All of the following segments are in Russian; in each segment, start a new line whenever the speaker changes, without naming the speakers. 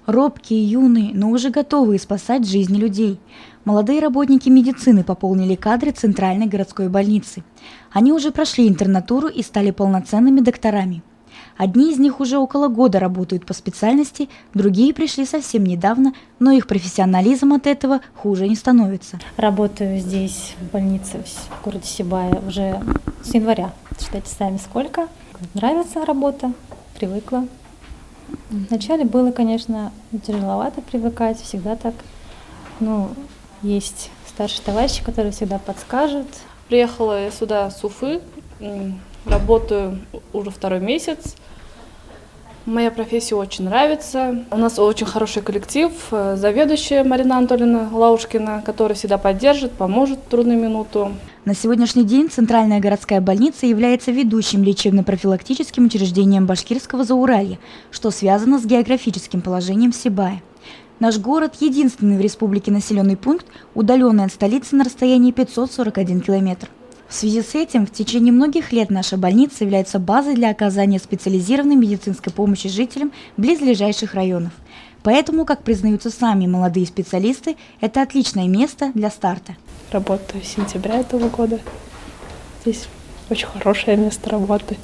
Робкие, юные, но уже готовые спасать жизни людей. Молодые работники медицины пополнили кадры Центральной городской больницы. Они уже прошли интернатуру и стали полноценными докторами. Одни из них уже около года работают по специальности, другие пришли совсем недавно, но их профессионализм от этого хуже не становится.
Работаю здесь, в больнице в городе Сибая, уже с января. Считайте сами сколько. Нравится работа, привыкла. Вначале было, конечно, тяжеловато привыкать, всегда так. Ну, есть старший товарищ, который всегда подскажет.
Приехала я сюда с Уфы, работаю уже 2-й месяц. Моя профессия очень нравится. У нас очень хороший коллектив, заведующая Марина Анатольевна Лаушкина, которая всегда поддержит, поможет в трудную минуту.
На сегодняшний день Центральная городская больница является ведущим лечебно-профилактическим учреждением Башкирского Зауралья, что связано с географическим положением Сибая. Наш город – единственный в республике населенный пункт, удаленный от столицы на расстоянии 541 километр. В связи с этим в течение многих лет наша больница является базой для оказания специализированной медицинской помощи жителям близлежащих районов. Поэтому, как признаются сами молодые специалисты, это отличное место для старта.
Работаю с сентября этого года. Здесь очень хорошее место работы.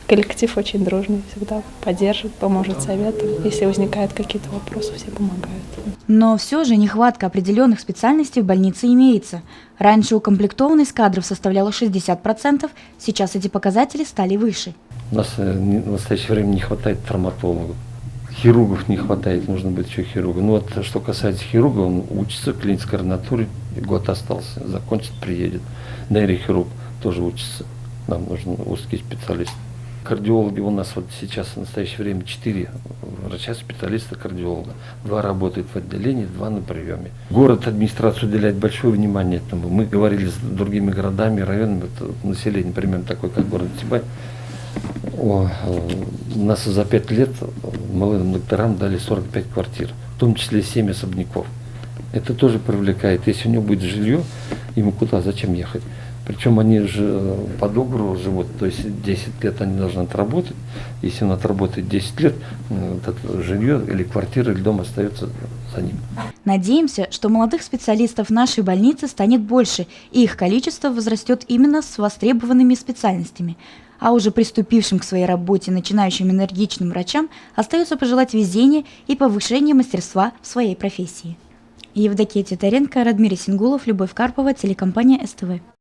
Коллектив очень дружный, всегда поддержит, поможет советом. Если возникают какие-то вопросы, все помогают.
Но все же нехватка определенных специальностей в больнице имеется. Раньше укомплектованность кадров составляла 60%, сейчас эти показатели стали выше.
У нас в настоящее время не хватает травматологов, хирургов не хватает, нужно быть еще хирургом. Ну вот, что касается хирурга, он учится в клинической ординатуре, год остался, закончит, приедет. Нейрохирург тоже учится, нам нужен узкий специалист. Кардиологи у нас вот сейчас в настоящее время 4 врача-специалиста кардиолога. 2 работают в отделении, 2 на приеме. Город, администрация уделяет большое внимание этому. Мы говорили с другими городами, районами, население, примерно такое, как город Сибай. У нас за 5 лет молодым докторам дали 45 квартир, в том числе 7 особняков. Это тоже привлекает. Если у него будет жилье, ему куда, зачем ехать? Причем они же по договору живут, то есть 10 лет они должны отработать. Если он отработает 10 лет, это жилье или квартира, или дом остается за ним.
Надеемся, что молодых специалистов нашей больницы станет больше, и их количество возрастет именно с востребованными специальностями. А уже приступившим к своей работе начинающим энергичным врачам остается пожелать везения и повышения мастерства в своей профессии. Евдокия Титаренко, Радмир Сингулов, Любовь Карпова, телекомпания СТВ.